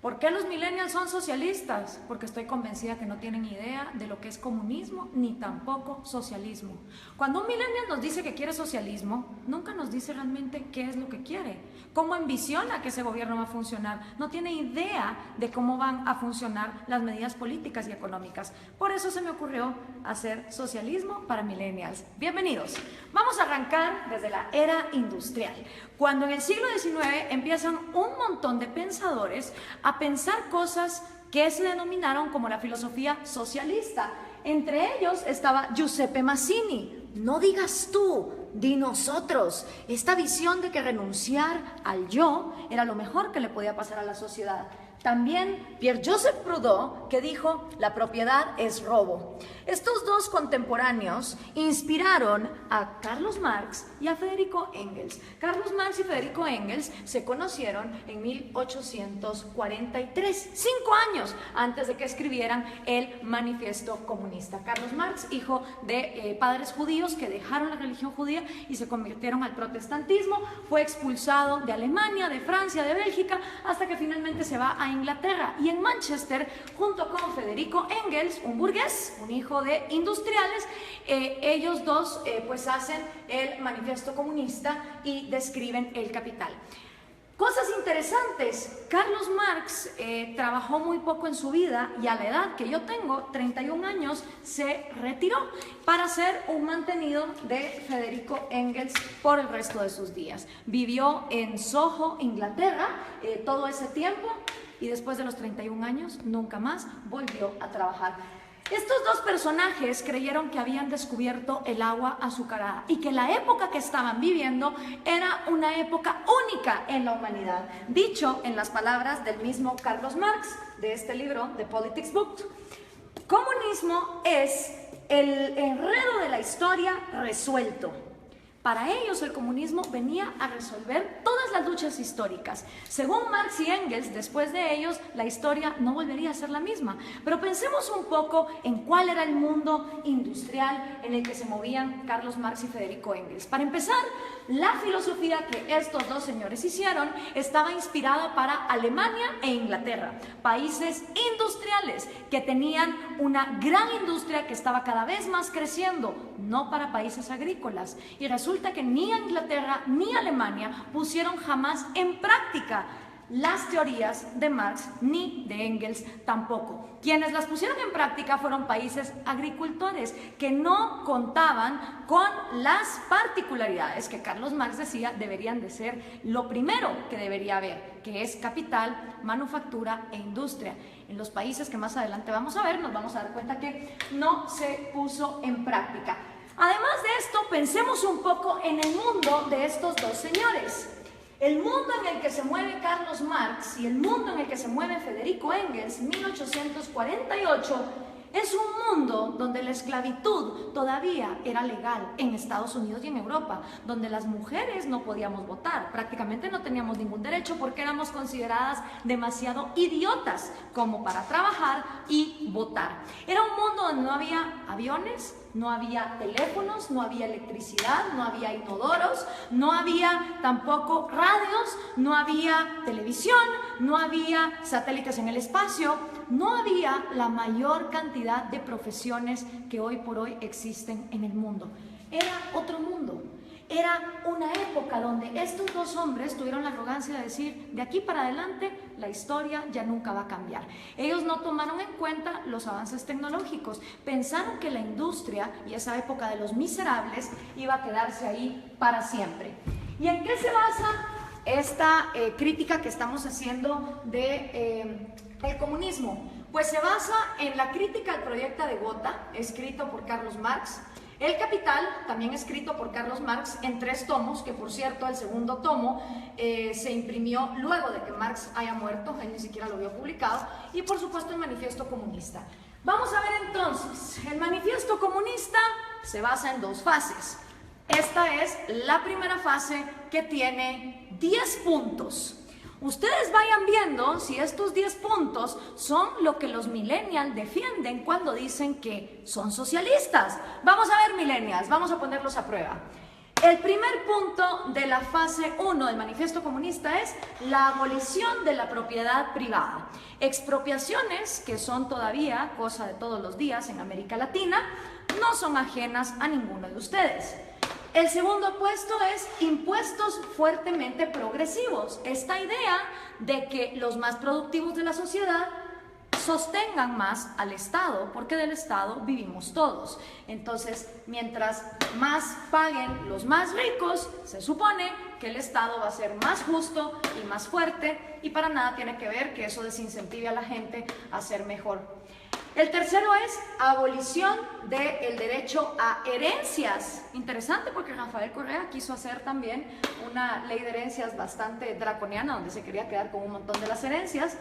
¿Por qué los millennials son socialistas? Porque estoy convencida que no tienen idea de lo que es comunismo ni tampoco socialismo. Cuando un millennial nos dice que quiere socialismo, nunca nos dice realmente qué es lo que quiere, cómo ambiciona que ese gobierno va a funcionar. No tiene idea de cómo van a funcionar las medidas políticas y económicas. Por eso se me ocurrió hacer socialismo para millennials. Bienvenidos. Vamos a arrancar desde la era industrial, cuando en el siglo XIX empiezan un montón de pensadores a pensar cosas que se denominaron como la filosofía socialista. Entre ellos estaba Giuseppe Mazzini. No digas tú, di nosotros. Esta visión de que renunciar al yo era lo mejor que le podía pasar a la sociedad. También Pierre-Joseph Proudhon, que dijo, la propiedad es robo. Estos dos contemporáneos inspiraron a Carlos Marx y a Federico Engels. Carlos Marx y Federico Engels se conocieron en 1843, 5 años antes de que escribieran el Manifiesto Comunista. Carlos Marx, hijo de padres judíos que dejaron la religión judía y se convirtieron al protestantismo, fue expulsado de Alemania, de Francia, de Bélgica, hasta que finalmente se va a Inglaterra, y en Manchester, junto con Federico Engels, un burgués, un hijo de industriales, ellos dos pues hacen el Manifiesto Comunista y describen el capital. Cosas interesantes, Carlos Marx trabajó muy poco en su vida y a la edad que yo tengo, 31 años, se retiró para ser un mantenido de Federico Engels por el resto de sus días. Vivió en Soho, Inglaterra, todo ese tiempo, y después de los 31 años nunca más volvió a trabajar. Estos dos personajes creyeron que habían descubierto el agua azucarada y que la época que estaban viviendo era una época única en la humanidad. Dicho en las palabras del mismo Carlos Marx, de este libro, The Politics Book, comunismo es el enredo de la historia resuelto. Para ellos el comunismo venía a resolver todas las luchas históricas. Según Marx y Engels, después de ellos la historia no volvería a ser la misma. Pero pensemos un poco en cuál era el mundo industrial en el que se movían Carlos Marx y Federico Engels. Para empezar, la filosofía que estos dos señores hicieron estaba inspirada para Alemania e Inglaterra, países industriales que tenían una gran industria que estaba cada vez más creciendo, no para países agrícolas. Y resulta que ni Inglaterra ni Alemania pusieron jamás en práctica las teorías de Marx ni de Engels tampoco. Quienes las pusieron en práctica fueron países agricultores que no contaban con las particularidades que Carlos Marx decía deberían de ser lo primero que debería haber, que es capital, manufactura e industria. En los países que más adelante vamos a ver, nos vamos a dar cuenta que no se puso en práctica. Además de esto, pensemos un poco en el mundo de estos dos señores. El mundo en el que se mueve Carlos Marx y el mundo en el que se mueve Federico Engels, 1848, es un mundo donde la esclavitud todavía era legal en Estados Unidos y en Europa, donde las mujeres no podíamos votar, prácticamente no teníamos ningún derecho porque éramos consideradas demasiado idiotas como para trabajar y votar. Era un mundo donde no había aviones, no había teléfonos, no había electricidad, no había inodoros, no había tampoco radios, no había televisión, no había satélites en el espacio, no había la mayor cantidad de profesiones que hoy por hoy existen en el mundo. Era otro mundo. Era una época donde estos dos hombres tuvieron la arrogancia de decir, de aquí para adelante la historia ya nunca va a cambiar. Ellos no tomaron en cuenta los avances tecnológicos, pensaron que la industria y esa época de los miserables iba a quedarse ahí para siempre. ¿Y en qué se basa esta crítica que estamos haciendo de el comunismo? Pues se basa en la crítica al proyecto de Gotha, escrito por Carlos Marx, El Capital, también escrito por Carlos Marx en 3 tomos, que por cierto el segundo tomo se imprimió luego de que Marx haya muerto, él ni siquiera lo vio publicado, y por supuesto el Manifiesto Comunista. Vamos a ver entonces, el Manifiesto Comunista se basa en 2 fases. Esta es la primera fase que tiene 10 puntos. Ustedes vayan viendo si estos 10 puntos son lo que los millennials defienden cuando dicen que son socialistas. Vamos a ver, millennials, vamos a ponerlos a prueba. El primer punto de la fase 1 del Manifiesto Comunista es la abolición de la propiedad privada. Expropiaciones que son todavía cosa de todos los días en América Latina, no son ajenas a ninguno de ustedes. El segundo puesto es impuestos fuertemente progresivos. Esta idea de que los más productivos de la sociedad sostengan más al Estado, porque del Estado vivimos todos. Entonces, mientras más paguen los más ricos, se supone que el Estado va a ser más justo y más fuerte, y para nada tiene que ver que eso desincentive a la gente a ser mejor. El tercero es abolición del derecho a herencias. Interesante, porque Rafael Correa quiso hacer también una ley de herencias bastante draconiana, donde se quería quedar con un montón de las herencias.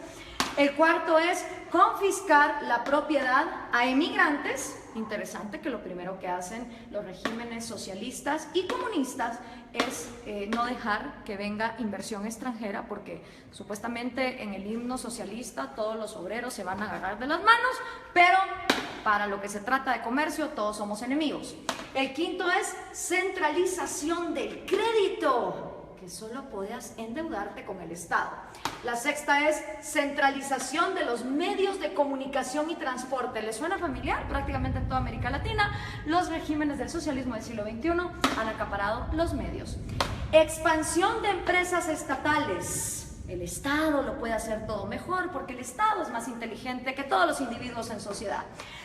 El cuarto es confiscar la propiedad a emigrantes. Interesante que lo primero que hacen los regímenes socialistas y comunistas es no dejar que venga inversión extranjera, porque supuestamente en el himno socialista todos los obreros se van a agarrar de las manos, pero para lo que se trata de comercio todos somos enemigos. El quinto es centralización del crédito, que solo podías endeudarte con el Estado. La sexta es centralización de los medios de comunicación y transporte. ¿Les suena familiar? Prácticamente en toda América Latina, los regímenes del socialismo del siglo XXI han acaparado los medios. Expansión de empresas estatales. El Estado lo puede hacer todo mejor, porque el Estado es más inteligente que todos los individuos en sociedad.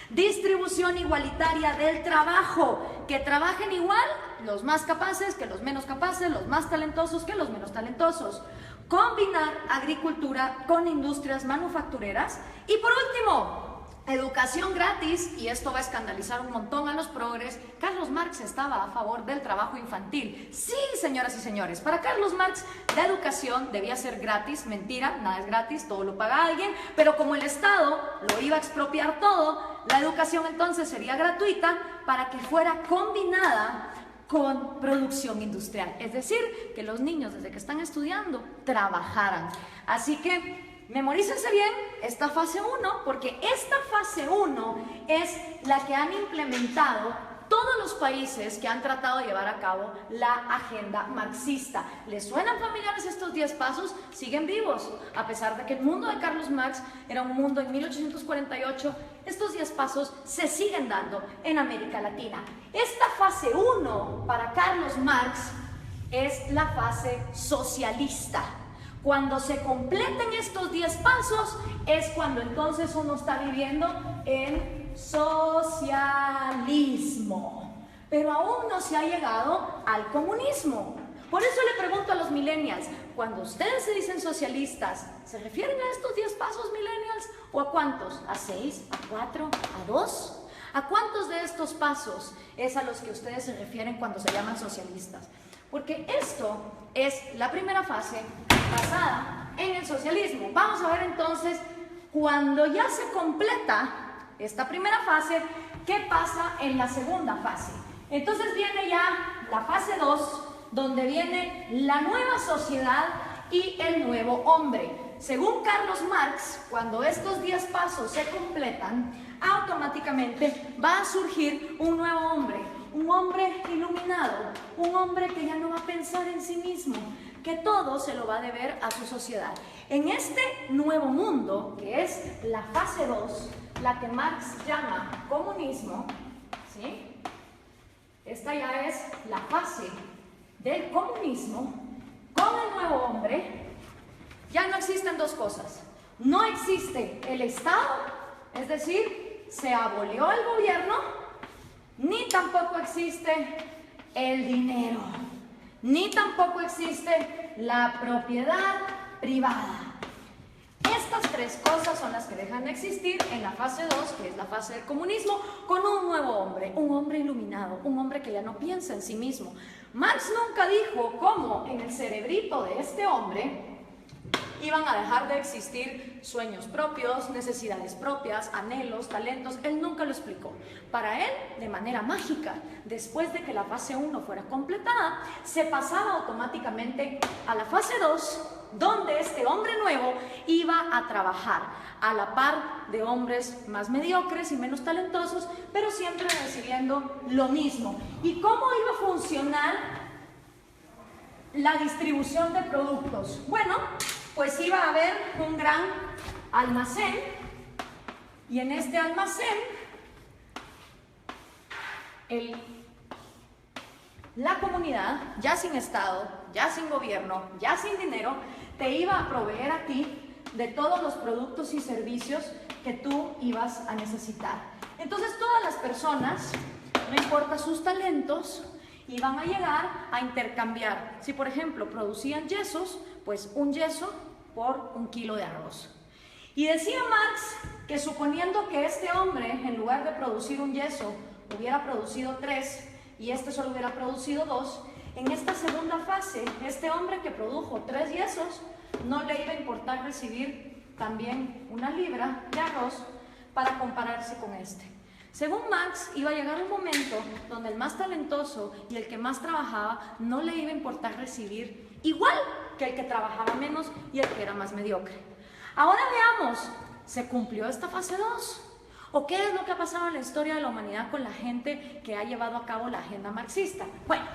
Distribución igualitaria del trabajo, que trabajen igual los más capaces que los menos capaces, los más talentosos que los menos talentosos. Combinar agricultura con industrias manufactureras. Y por último, educación gratis, y esto va a escandalizar un montón a los progres. Carlos Marx estaba a favor del trabajo infantil. Sí, señoras y señores, para Carlos Marx la educación debía ser gratis. Mentira, nada es gratis, todo lo paga alguien, pero como el Estado lo iba a expropiar todo, la educación entonces sería gratuita para que fuera combinada con producción industrial, es decir, que los niños desde que están estudiando trabajaran. Así que memorícense bien esta fase 1, porque esta fase 1 es la que han implementado todos los países que han tratado de llevar a cabo la agenda marxista. ¿Les suenan familiares estos 10 pasos? Siguen vivos, a pesar de que el mundo de Carlos Marx era un mundo en 1848, estos 10 pasos se siguen dando en América Latina. Esta fase 1 para Carlos Marx es la fase socialista. Cuando se completen estos 10 pasos es cuando entonces uno está viviendo en socialismo, pero aún no se ha llegado al comunismo. Por eso le pregunto a los millennials, cuando ustedes se dicen socialistas, ¿se refieren a estos 10 pasos, millennials? ¿O a cuántos? ¿A 6? ¿A 4? ¿A 2? ¿A cuántos de estos pasos es a los que ustedes se refieren cuando se llaman socialistas? Porque esto es la primera fase basada en el socialismo. Vamos a ver entonces, cuando ya se completa esta primera fase, ¿qué pasa en la segunda fase? Entonces viene ya la fase 2, donde viene la nueva sociedad y el nuevo hombre. Según Carlos Marx, cuando estos 10 pasos se completan, automáticamente va a surgir un nuevo hombre, un hombre iluminado, un hombre que ya no va a pensar en sí mismo, que todo se lo va a deber a su sociedad. En este nuevo mundo, que es la fase 2, la que Marx llama comunismo, ¿sí? Esta ya es la fase del comunismo. Con el nuevo hombre ya no existen dos cosas. No existe el Estado, es decir, se abolió el gobierno, ni tampoco existe el dinero, ni tampoco existe la propiedad privada. Estas tres cosas son las que dejan de existir en la fase 2, que es la fase del comunismo, con un nuevo hombre, un hombre iluminado, un hombre que ya no piensa en sí mismo. Marx nunca dijo cómo en el cerebrito de este hombre iban a dejar de existir sueños propios, necesidades propias, anhelos, talentos. Él nunca lo explicó. Para él, de manera mágica, después de que la fase 1 fuera completada, se pasaba automáticamente a la fase 2, donde este hombre nuevo iba a trabajar a la par de hombres más mediocres y menos talentosos, pero siempre recibiendo lo mismo. ¿Y cómo iba a funcionar la distribución de productos. Bueno, pues iba a haber un gran almacén y en este almacén la comunidad, ya sin Estado, ya sin gobierno, ya sin dinero, te iba a proveer a ti de todos los productos y servicios que tú ibas a necesitar. Entonces todas las personas, no importa sus talentos, iban a llegar a intercambiar. Si por ejemplo producían yesos, pues un yeso por 1 kilo de arroz. Y decía Marx que suponiendo que este hombre, en lugar de producir un yeso, hubiera producido 3 y este solo hubiera producido 2, en esta segunda fase, este hombre que produjo 3 yesos, no le iba a importar recibir también 1 libra de arroz para compararse con este. Según Marx, iba a llegar un momento donde el más talentoso y el que más trabajaba no le iba a importar recibir igual que el que trabajaba menos y el que era más mediocre. Ahora veamos, ¿se cumplió esta fase 2? ¿O qué es lo que ha pasado en la historia de la humanidad con la gente que ha llevado a cabo la agenda marxista? Bueno,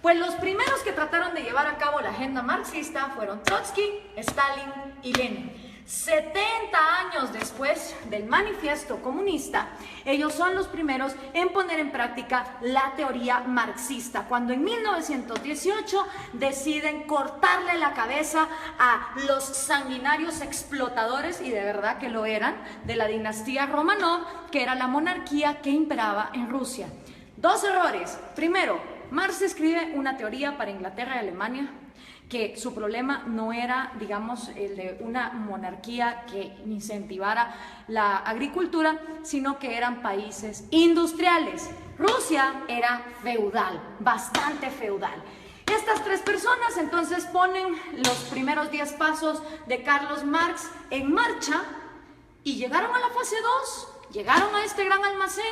pues los primeros que trataron de llevar a cabo la agenda marxista fueron Trotsky, Stalin y Lenin. 70 años después del manifiesto comunista, ellos son los primeros en poner en práctica la teoría marxista, cuando en 1918 deciden cortarle la cabeza a los sanguinarios explotadores, y de verdad que lo eran, de la dinastía Romanov, que era la monarquía que imperaba en Rusia. 2 errores. Primero, Marx escribe una teoría para Inglaterra y Alemania, que su problema no era, digamos, el de una monarquía que incentivara la agricultura, sino que eran países industriales. Rusia era feudal, bastante feudal. Estas 3 personas entonces ponen los primeros 10 pasos de Carlos Marx en marcha y llegaron a la fase 2, llegaron a este gran almacén.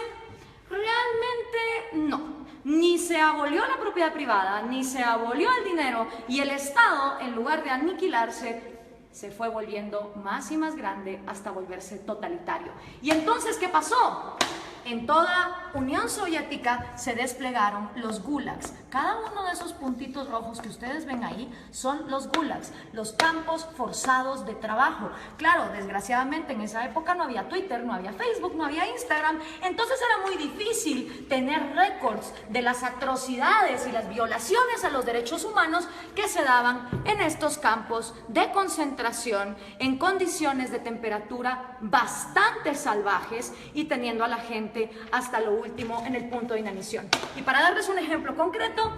Realmente no. Ni se abolió la propiedad privada, ni se abolió el dinero, y el Estado, en lugar de aniquilarse, se fue volviendo más y más grande hasta volverse totalitario. ¿Y entonces qué pasó? En toda Unión Soviética se desplegaron los gulags. Cada uno de esos puntitos rojos que ustedes ven ahí son los gulags, los campos forzados de trabajo. Claro, desgraciadamente en esa época no había Twitter, no había Facebook, no había Instagram, entonces era muy difícil tener récords de las atrocidades y las violaciones a los derechos humanos que se daban en estos campos de concentración en condiciones de temperatura bastante salvajes y teniendo a la gente hasta lo último en el punto de inanición. Y para darles un ejemplo concreto,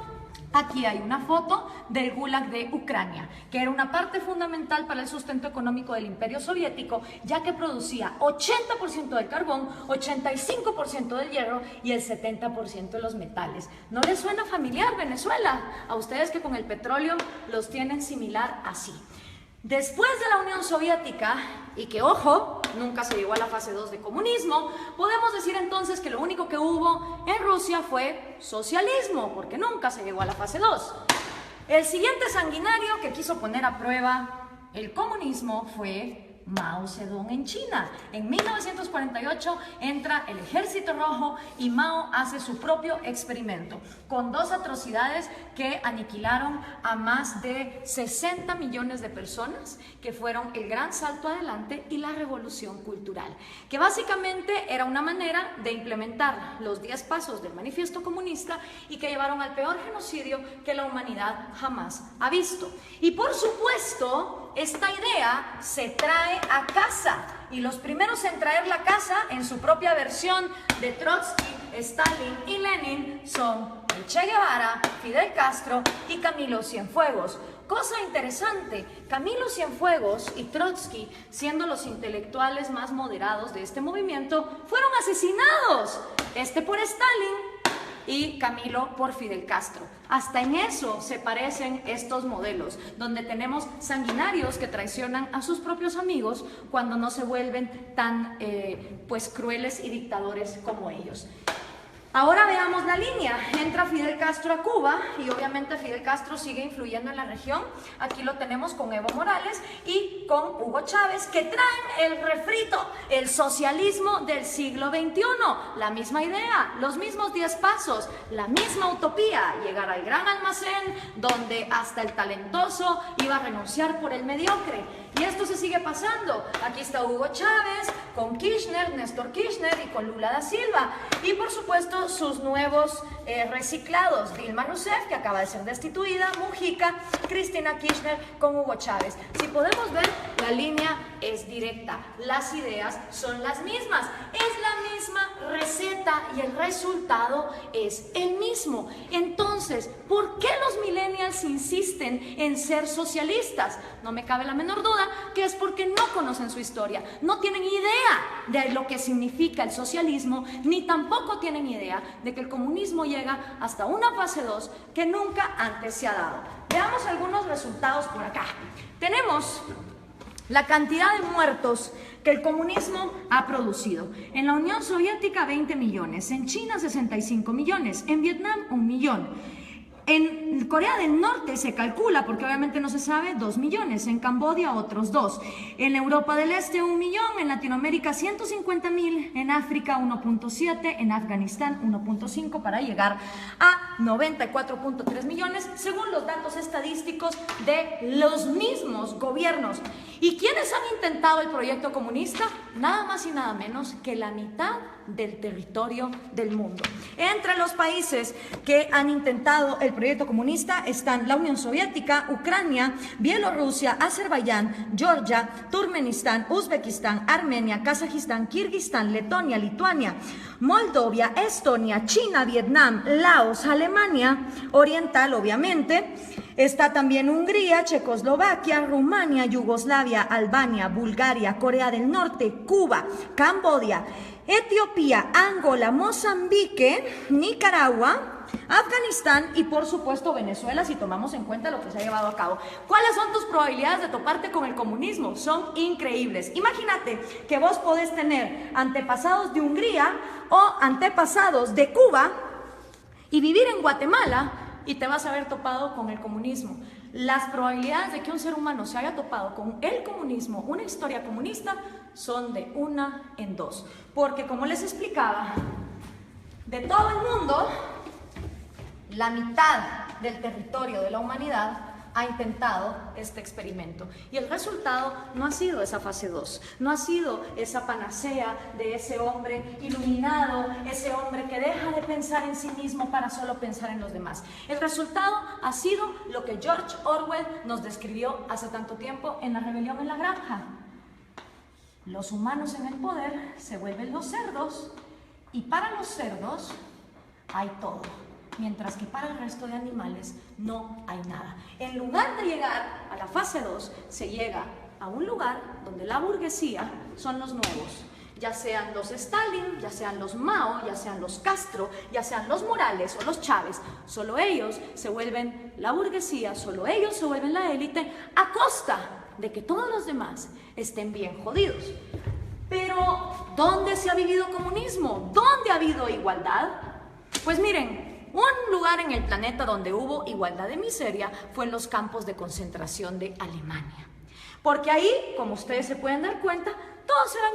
aquí hay una foto del Gulag de Ucrania, que era una parte fundamental para el sustento económico del Imperio Soviético, ya que producía 80% del carbón, 85% del hierro y el 70% de los metales. ¿No les suena familiar Venezuela? A ustedes que con el petróleo los tienen similar así. Después de la Unión Soviética, y que ojo, nunca se llegó a la fase 2 de comunismo, podemos decir entonces que lo único que hubo en Rusia fue socialismo, porque nunca se llegó a la fase 2. El siguiente sanguinario que quiso poner a prueba el comunismo fue Mao Zedong en China. En 1948 entra el Ejército Rojo y Mao hace su propio experimento con 2 atrocidades que aniquilaron a más de 60 millones de personas, que fueron el gran salto adelante y la revolución cultural, que básicamente era una manera de implementar los 10 pasos del manifiesto comunista y que llevaron al peor genocidio que la humanidad jamás ha visto. Y por supuesto, esta idea se trae a casa, y los primeros en traer la casa en su propia versión de Trotsky, Stalin y Lenin son el Che Guevara, Fidel Castro y Camilo Cienfuegos. Cosa interesante, Camilo Cienfuegos y Trotsky, siendo los intelectuales más moderados de este movimiento, fueron asesinados, este por Stalin y Camilo por Fidel Castro. Hasta en eso se parecen estos modelos, donde tenemos sanguinarios que traicionan a sus propios amigos cuando no se vuelven tan pues crueles y dictadores como ellos. Ahora veamos la línea. Entra Fidel Castro a Cuba y obviamente Fidel Castro sigue influyendo en la región. Aquí lo tenemos con Evo Morales y con Hugo Chávez, que traen el refrito, el socialismo del siglo XXI. La misma idea, los mismos 10 pasos, la misma utopía, llegar al gran almacén donde hasta el talentoso iba a renunciar por el mediocre. Y esto se sigue pasando. Aquí está Hugo Chávez con Kirchner, Néstor Kirchner y con Lula da Silva. Y por supuesto sus nuevos reciclados, Dilma Rousseff, que acaba de ser destituida, Mujica, Cristina Kirchner con Hugo Chávez. Si podemos ver, la línea es directa. Las ideas son las mismas. Es la misma receta y el resultado es el mismo. Entonces, ¿por qué los millennials insisten en ser socialistas? No me cabe la menor duda que es porque no conocen su historia, no tienen idea de lo que significa el socialismo, ni tampoco tienen idea de que el comunismo llega hasta una fase 2 que nunca antes se ha dado. Veamos algunos resultados por acá. Tenemos la cantidad de muertos que el comunismo ha producido. En la Unión Soviética 20 millones, en China 65 millones, en Vietnam 1 millón. En Corea del Norte se calcula, porque obviamente no se sabe, 2 millones, en Camboya otros 2, en Europa del Este 1 millón, en Latinoamérica 150.000, en África 1.7, en Afganistán 1.5, para llegar a 94.3 millones, según los datos estadísticos de los mismos gobiernos. ¿Y quiénes han intentado el proyecto comunista? Nada más y nada menos que la mitad del territorio del mundo. Entre los países que han intentado el proyecto comunista están la Unión Soviética, Ucrania, Bielorrusia, Azerbaiyán, Georgia, Turkmenistán, Uzbekistán, Armenia, Kazajistán, Kirguistán, Letonia, Lituania, Moldovia, Estonia, China, Vietnam, Laos, Alemania Oriental, obviamente. Está también Hungría, Checoslovaquia, Rumania, Yugoslavia, Albania, Bulgaria, Corea del Norte, Cuba, Camboya, Etiopía, Angola, Mozambique, Nicaragua, Afganistán y por supuesto Venezuela, si tomamos en cuenta lo que se ha llevado a cabo. ¿Cuáles son tus probabilidades de toparte con el comunismo? Son increíbles. Imagínate que vos podés tener antepasados de Hungría o antepasados de Cuba y vivir en Guatemala y te vas a haber topado con el comunismo. Las probabilidades de que un ser humano se haya topado con el comunismo, una historia comunista, son de 1 en 2. Porque como les explicaba, de todo el mundo, la mitad del territorio de la humanidad ha intentado este experimento. Y el resultado no ha sido esa fase 2, no ha sido esa panacea de ese hombre iluminado, ese hombre que deja de pensar en sí mismo para solo pensar en los demás. El resultado ha sido lo que George Orwell nos describió hace tanto tiempo en La rebelión en la granja. Los humanos en el poder se vuelven los cerdos y para los cerdos hay todo, mientras que para el resto de animales no hay nada. En lugar de llegar a la fase 2, se llega a un lugar donde la burguesía son los nuevos, ya sean los Stalin, ya sean los Mao, ya sean los Castro, ya sean los Morales o los Chávez. Solo ellos se vuelven la burguesía, solo ellos se vuelven la élite, a costa de que todos los demás estén bien jodidos. Pero, ¿dónde se ha vivido comunismo? ¿Dónde ha habido igualdad? Pues miren, un lugar en el planeta donde hubo igualdad de miseria fue en los campos de concentración de Alemania. Porque ahí, como ustedes se pueden dar cuenta, todos eran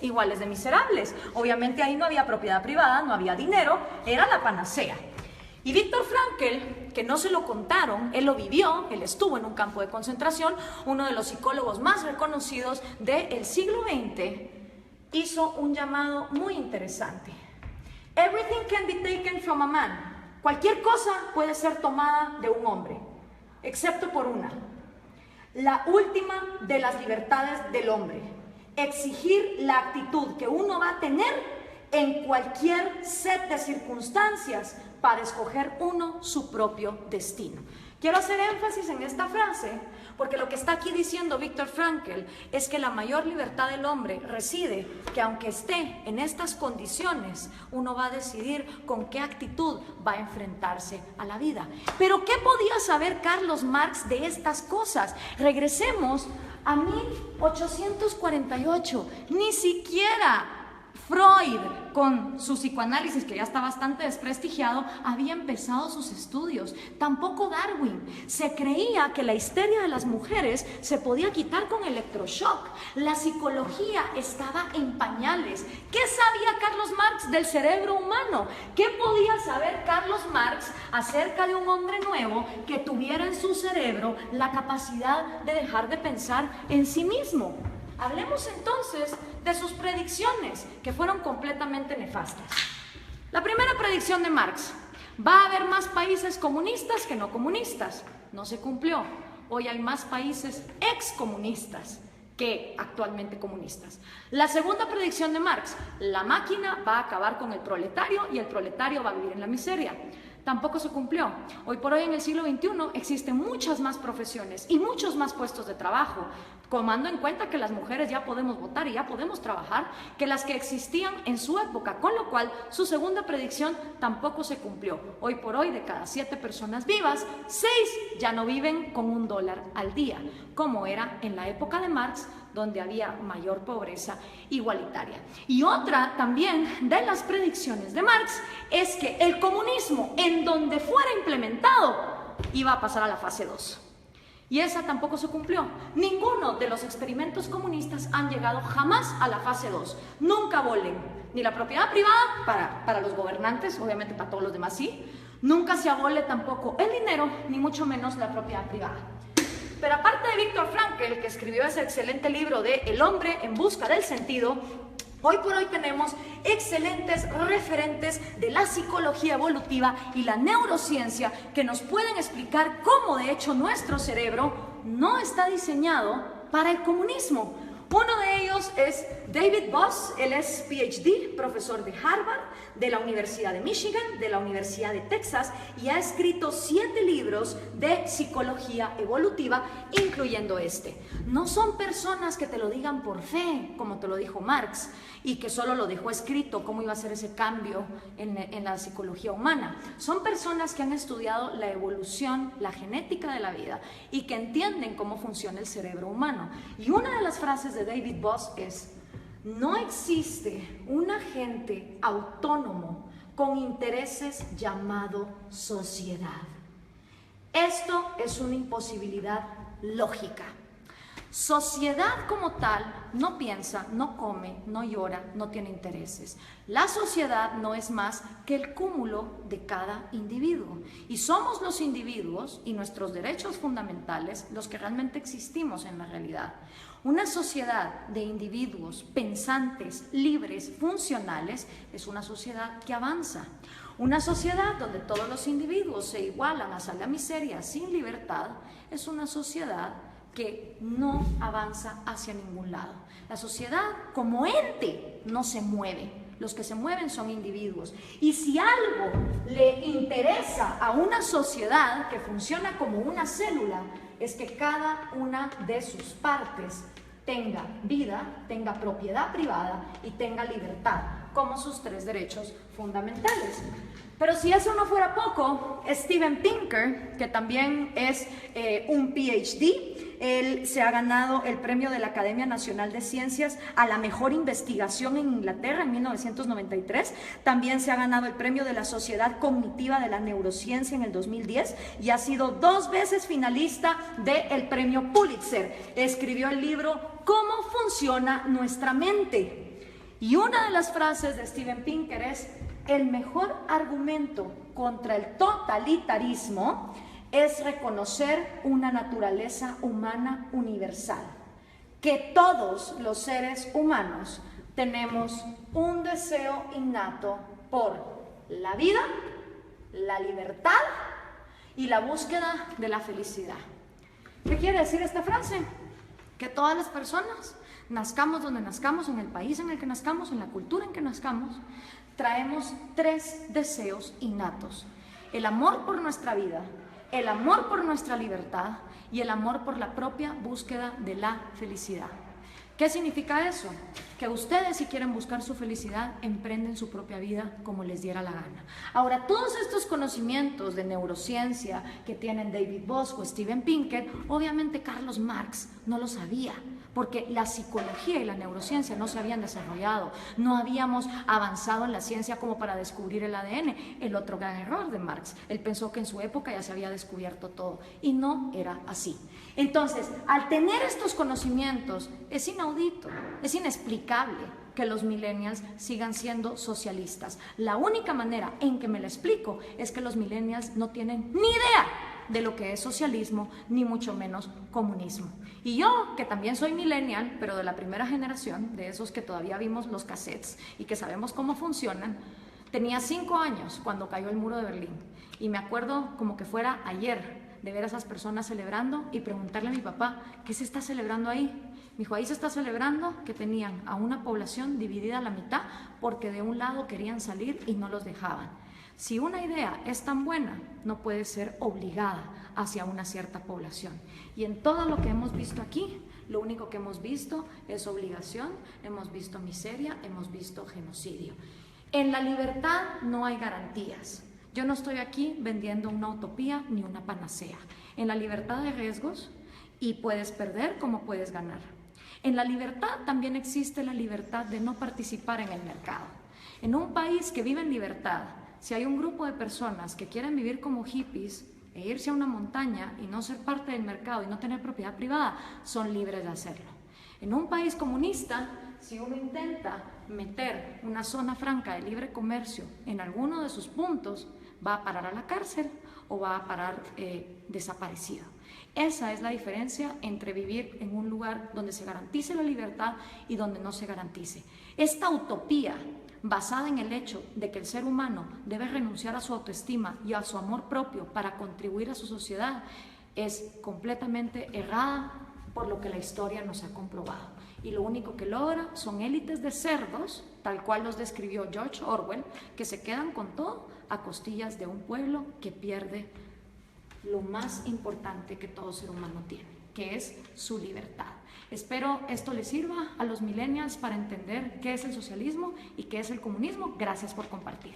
iguales de miserables. Obviamente ahí no había propiedad privada, no había dinero, era la panacea. Y Viktor Frankl, que no se lo contaron, él lo vivió, él estuvo en un campo de concentración, uno de los psicólogos más reconocidos del siglo XX, hizo un llamado muy interesante. Everything can be taken from a man. Cualquier cosa puede ser tomada de un hombre, excepto por una. La última de las libertades del hombre. Exigir la actitud que uno va a tener en cualquier set de circunstancias para escoger uno su propio destino. Quiero hacer énfasis en esta frase porque lo que está aquí diciendo Viktor Frankl es que la mayor libertad del hombre reside que aunque esté en estas condiciones, uno va a decidir con qué actitud va a enfrentarse a la vida. Pero ¿qué podía saber Carlos Marx de estas cosas? Regresemos a 1848, ni siquiera Freud, con su psicoanálisis, que ya está bastante desprestigiado, había empezado sus estudios. Tampoco Darwin. Se creía que la histeria de las mujeres se podía quitar con electroshock. La psicología estaba en pañales. ¿Qué sabía Carlos Marx del cerebro humano? ¿Qué podía saber Carlos Marx acerca de un hombre nuevo que tuviera en su cerebro la capacidad de dejar de pensar en sí mismo? Hablemos entonces de sus predicciones, que fueron completamente nefastas. La primera predicción de Marx: va a haber más países comunistas que no comunistas. No se cumplió. Hoy hay más países excomunistas que actualmente comunistas. La segunda predicción de Marx: la máquina va a acabar con el proletario y el proletario va a vivir en la miseria. Tampoco se cumplió. Hoy por hoy, en el siglo XXI, existen muchas más profesiones y muchos más puestos de trabajo, tomando en cuenta que las mujeres ya podemos votar y ya podemos trabajar, que las que existían en su época, con lo cual su segunda predicción tampoco se cumplió. Hoy por hoy, de cada 7 personas vivas, 6 ya no viven con $1 al día, como era en la época de Marx, donde había mayor pobreza igualitaria. Y otra también de las predicciones de Marx es que el comunismo, en donde fuera implementado, iba a pasar a la fase 2. Y esa tampoco se cumplió. Ninguno de los experimentos comunistas han llegado jamás a la fase 2. Nunca abolen ni la propiedad privada para los gobernantes, obviamente para todos los demás sí. Nunca se abole tampoco el dinero, ni mucho menos la propiedad privada. Pero aparte de Viktor Frankl, que escribió ese excelente libro de El hombre en busca del sentido, hoy por hoy tenemos excelentes referentes de la psicología evolutiva y la neurociencia que nos pueden explicar cómo de hecho nuestro cerebro no está diseñado para el comunismo. Uno de ellos es David Boss. Él es PhD, profesor de Harvard, de la Universidad de Michigan, de la Universidad de Texas, y ha escrito 7 libros de psicología evolutiva, incluyendo este. No son personas que te lo digan por fe, como te lo dijo Marx, y que solo lo dejó escrito, cómo iba a ser ese cambio en la psicología humana. Son personas que han estudiado la evolución, la genética de la vida, y que entienden cómo funciona el cerebro humano. Y una de las frases de David Boss es: no existe un agente autónomo con intereses llamado sociedad. Esto es una imposibilidad lógica. Sociedad como tal no piensa, no come, no llora, no tiene intereses. La sociedad no es más que el cúmulo de cada individuo. Y somos los individuos y nuestros derechos fundamentales los que realmente existimos en la realidad. Una sociedad de individuos pensantes, libres, funcionales, es una sociedad que avanza. Una sociedad donde todos los individuos se igualan hasta la miseria sin libertad, es una sociedad que no avanza hacia ningún lado. La sociedad como ente no se mueve. Los que se mueven son individuos. Y si algo le interesa a una sociedad que funciona como una célula, es que cada una de sus partes tenga vida, tenga propiedad privada y tenga libertad como sus 3 derechos fundamentales. Pero si eso no fuera poco, Steven Pinker, que también es un PhD, él se ha ganado el premio de la Academia Nacional de Ciencias a la mejor investigación en Inglaterra en 1993. También se ha ganado el premio de la Sociedad Cognitiva de la Neurociencia en el 2010 y ha sido 2 veces finalista del premio Pulitzer. Escribió el libro ¿Cómo funciona nuestra mente? Y una de las frases de Steven Pinker es: el mejor argumento contra el totalitarismo es reconocer una naturaleza humana universal, que todos los seres humanos tenemos un deseo innato por la vida, la libertad y la búsqueda de la felicidad. ¿Qué quiere decir esta frase? Que todas las personas, nazcamos donde nazcamos, en el país en el que nazcamos, en la cultura en que nazcamos, traemos 3 deseos innatos: el amor por nuestra vida, el amor por nuestra libertad y el amor por la propia búsqueda de la felicidad. ¿Qué significa eso? Que ustedes, si quieren buscar su felicidad, emprenden su propia vida como les diera la gana. Ahora, todos estos conocimientos de neurociencia que tienen David Boss o Steven Pinker, obviamente Carlos Marx no lo sabía, porque la psicología y la neurociencia no se habían desarrollado, no habíamos avanzado en la ciencia como para descubrir el ADN. El otro gran error de Marx, él pensó que en su época ya se había descubierto todo, y no era así. Entonces, al tener estos conocimientos, es inaudito, es inexplicable que los millennials sigan siendo socialistas. La única manera en que me lo explico es que los millennials no tienen ni idea de lo que es socialismo, ni mucho menos comunismo. Y yo, que también soy millennial, pero de la primera generación, de esos que todavía vimos los cassettes y que sabemos cómo funcionan, tenía 5 años cuando cayó el muro de Berlín. Y me acuerdo como que fuera ayer de ver a esas personas celebrando y preguntarle a mi papá, ¿qué se está celebrando ahí? Me dijo, ahí se está celebrando que tenían a una población dividida a la mitad porque de un lado querían salir y no los dejaban. Si una idea es tan buena, no puede ser obligada hacia una cierta población. Y en todo lo que hemos visto aquí, lo único que hemos visto es obligación, hemos visto miseria, hemos visto genocidio. En la libertad no hay garantías. Yo no estoy aquí vendiendo una utopía ni una panacea. En la libertad hay riesgos y puedes perder como puedes ganar. En la libertad también existe la libertad de no participar en el mercado. En un país que vive en libertad, si hay un grupo de personas que quieren vivir como hippies e irse a una montaña y no ser parte del mercado y no tener propiedad privada, son libres de hacerlo. En un país comunista, si uno intenta meter una zona franca de libre comercio en alguno de sus puntos, va a parar a la cárcel o va a parar desaparecido. Esa es la diferencia entre vivir en un lugar donde se garantice la libertad y donde no se garantice. Esta utopía basada en el hecho de que el ser humano debe renunciar a su autoestima y a su amor propio para contribuir a su sociedad, es completamente errada por lo que la historia nos ha comprobado. Y lo único que logra son élites de cerdos, tal cual los describió George Orwell, que se quedan con todo a costillas de un pueblo que pierde lo más importante que todo ser humano tiene, que es su libertad. Espero esto les sirva a los millennials para entender qué es el socialismo y qué es el comunismo. Gracias por compartir.